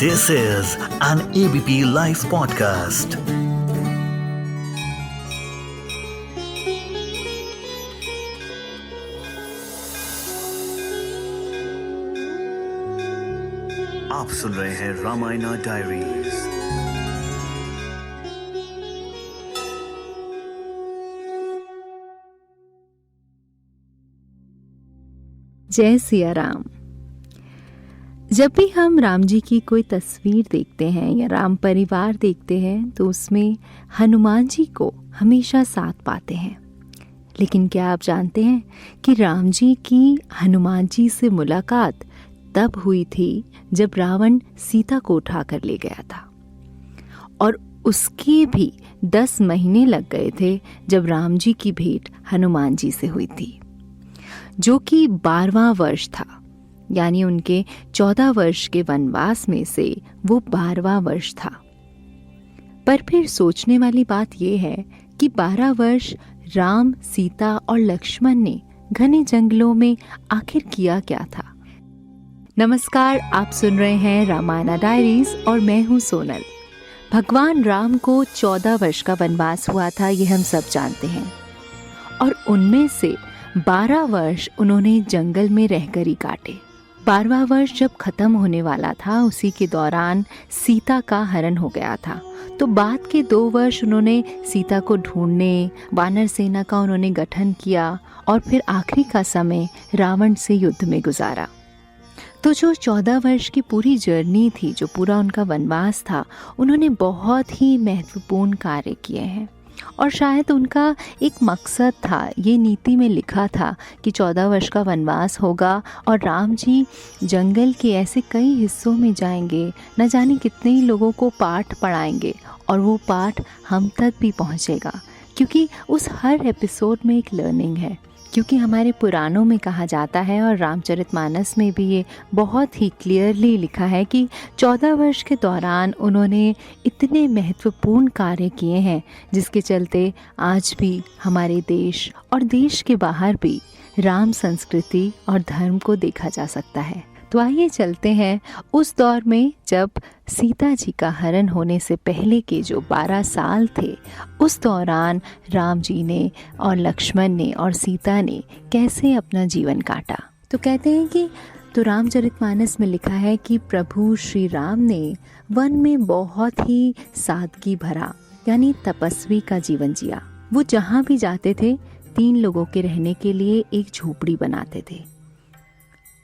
This is an ABP Life podcast. आप सुन रहे हैं रामायणा डायरीज। जय सिया राम। जब भी हम राम जी की कोई तस्वीर देखते हैं या राम परिवार देखते हैं तो उसमें हनुमान जी को हमेशा साथ पाते हैं। लेकिन क्या आप जानते हैं कि राम जी की हनुमान जी से मुलाकात तब हुई थी जब रावण सीता को उठा कर ले गया था, और उसके भी 10 महीने लग गए थे जब राम जी की भेंट हनुमान जी से हुई थी, जो कि 12वां वर्ष था। यानी उनके 14 वर्ष के वनवास में से वो 12वां वर्ष था। पर फिर सोचने वाली बात यह है कि 12 वर्ष राम, सीता और लक्ष्मण ने घने जंगलों में आखिर किया क्या था। नमस्कार, आप सुन रहे हैं रामायणा डायरीज और मैं हूँ सोनल। भगवान राम को 14 वर्ष का वनवास हुआ था, ये हम सब जानते हैं, और उनमें से 12 वर्ष उन्होंने जंगल में रहकर ही काटे। 12वां वर्ष जब खत्म होने वाला था, उसी के दौरान सीता का हरण हो गया था। तो बाद के 2 वर्ष उन्होंने सीता को ढूंढने, वानर सेना का उन्होंने गठन किया और फिर आखिरी का समय रावण से युद्ध में गुजारा। तो जो 14 वर्ष की पूरी जर्नी थी, जो पूरा उनका वनवास था, उन्होंने बहुत ही महत्वपूर्ण कार्य किए हैं। और शायद उनका एक मकसद था, ये नीति में लिखा था कि 14 वर्ष का वनवास होगा और राम जी जंगल के ऐसे कई हिस्सों में जाएंगे, न जाने कितने ही लोगों को पाठ पढ़ाएंगे, और वो पाठ हम तक भी पहुंचेगा। क्योंकि उस हर एपिसोड में एक लर्निंग है। क्योंकि हमारे पुराणों में कहा जाता है और रामचरितमानस में भी ये बहुत ही क्लियरली लिखा है कि 14 वर्ष के दौरान उन्होंने इतने महत्वपूर्ण कार्य किए हैं, जिसके चलते आज भी हमारे देश और देश के बाहर भी राम संस्कृति और धर्म को देखा जा सकता है। तो आइए चलते हैं उस दौर में जब सीता जी का हरण होने से पहले के जो 12 साल थे, उस दौरान राम जी ने और लक्ष्मण ने और सीता ने कैसे अपना जीवन काटा। तो कहते हैं कि तो रामचरितमानस में लिखा है कि प्रभु श्री राम ने वन में बहुत ही सादगी भरा, यानी तपस्वी का जीवन जिया। वो जहाँ भी जाते थे 3 लोगों के रहने के लिए एक झोपड़ी बनाते थे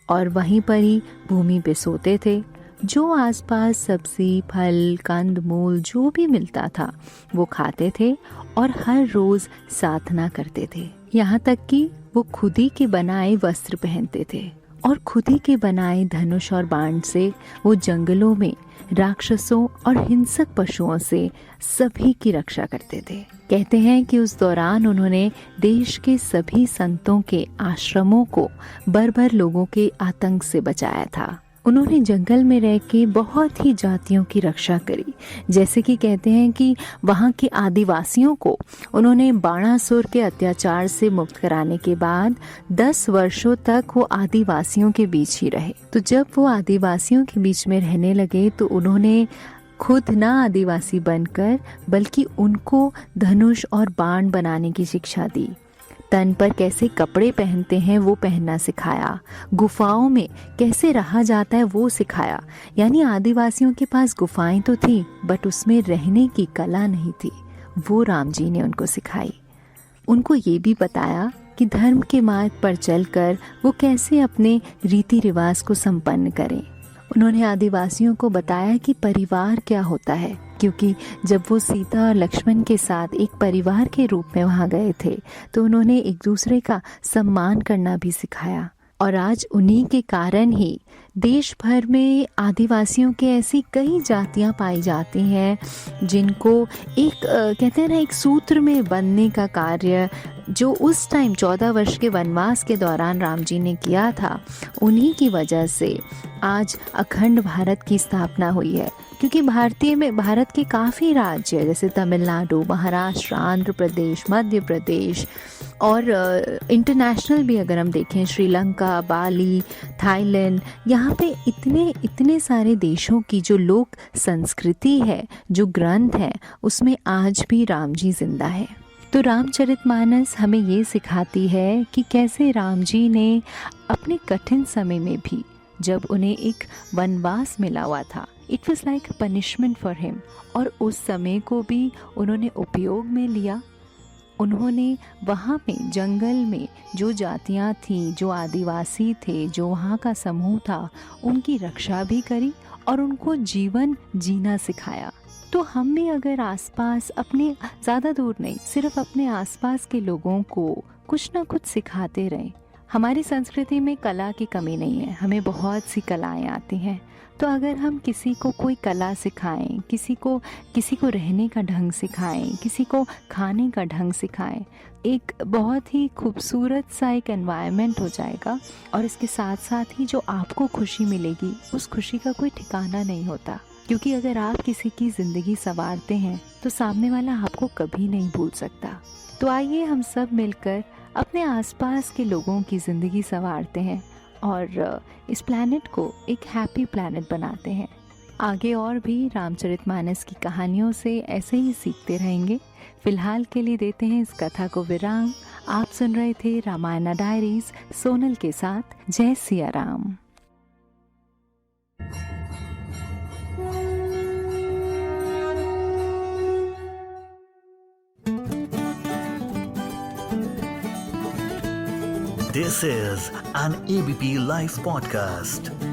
और वहीं पर ही भूमि पे सोते थे। जो आसपास सब्जी, फल, कंद मूल जो भी मिलता था वो खाते थे और हर रोज साधना करते थे। यहाँ तक कि वो खुद ही के बनाए वस्त्र पहनते थे और खुद ही के बनाए धनुष और बाण से वो जंगलों में राक्षसों और हिंसक पशुओं से सभी की रक्षा करते थे। कहते हैं कि उस दौरान उन्होंने देश के सभी संतों के आश्रमों को बर्बर लोगों के आतंक से बचाया था। उन्होंने जंगल में रह के बहुत ही जातियों की रक्षा करी। जैसे कि कहते हैं कि वहाँ के आदिवासियों को उन्होंने बाणासुर के अत्याचार से मुक्त कराने के बाद 10 वर्षों तक वो आदिवासियों के बीच ही रहे। तो जब वो आदिवासियों के बीच में रहने लगे तो उन्होंने खुद ना आदिवासी बनकर बल्कि उनको धनुष और बाण बनाने की शिक्षा दी। तन पर कैसे कपड़े पहनते हैं वो पहनना सिखाया। गुफाओं में कैसे रहा जाता है वो सिखाया। यानी आदिवासियों के पास गुफाएं तो थी, बट उसमें रहने की कला नहीं थी, वो राम जी ने उनको सिखाई। उनको ये भी बताया कि धर्म के मार्ग पर चलकर वो कैसे अपने रीति रिवाज को संपन्न करें। उन्होंने आदिवासियों को बताया कि परिवार क्या होता है, क्योंकि जब वो सीता और लक्ष्मण के साथ एक परिवार के रूप में वहाँ गए थे तो उन्होंने एक दूसरे का सम्मान करना भी सिखाया। और आज उन्हीं के कारण ही देश भर में आदिवासियों के ऐसी कई जातियां पाई जाती हैं जिनको एक कहते हैं ना, एक सूत्र में बंधने का कार्य जो उस टाइम 14 वर्ष के वनवास के दौरान राम जी ने किया था, उन्हीं की वजह से आज अखंड भारत की स्थापना हुई है। क्योंकि भारत के काफ़ी राज्य जैसे तमिलनाडु, महाराष्ट्र, आंध्र प्रदेश, मध्य प्रदेश, और इंटरनेशनल भी अगर हम देखें, श्रीलंका, बाली, थाईलैंड, यहाँ पे इतने इतने सारे देशों की जो लोक संस्कृति है, जो ग्रंथ है, उसमें आज भी राम जी जिंदा है। तो रामचरितमानस हमें ये सिखाती है कि कैसे राम जी ने अपने कठिन समय में भी, जब उन्हें एक वनवास मिला हुआ था, it was like punishment for him, और उस समय को भी उन्होंने उपयोग में लिया। उन्होंने वहाँ में जंगल में जो जातियाँ थीं, जो आदिवासी थे, जो वहाँ का समूह था, उनकी रक्षा भी करी और उनको जीवन जीना सिखाया। तो हम भी अगर आसपास अपने, ज़्यादा दूर नहीं, सिर्फ अपने आसपास के लोगों को कुछ ना कुछ सिखाते रहें। हमारी संस्कृति में कला की कमी नहीं है, हमें बहुत सी कलाएं आती हैं। तो अगर हम किसी को कोई कला सिखाएं, किसी को रहने का ढंग सिखाएं, किसी को खाने का ढंग सिखाएं, एक बहुत ही खूबसूरत सा एक एनवायरनमेंट हो जाएगा। और इसके साथ साथ ही जो आपको खुशी मिलेगी, उस खुशी का कोई ठिकाना नहीं होता। क्योंकि अगर आप किसी की ज़िंदगी संवारते हैं तो सामने वाला आपको कभी नहीं भूल सकता। तो आइए हम सब मिलकर अपने आसपास के लोगों की ज़िंदगी संवारते हैं और इस प्लैनेट को एक हैप्पी प्लैनेट बनाते हैं। आगे और भी रामचरितमानस की कहानियों से ऐसे ही सीखते रहेंगे। फिलहाल के लिए देते हैं इस कथा को विराम। आप सुन रहे थे रामायणा डायरीज सोनल के साथ। जय Siya Ram. This is an ABP Life podcast.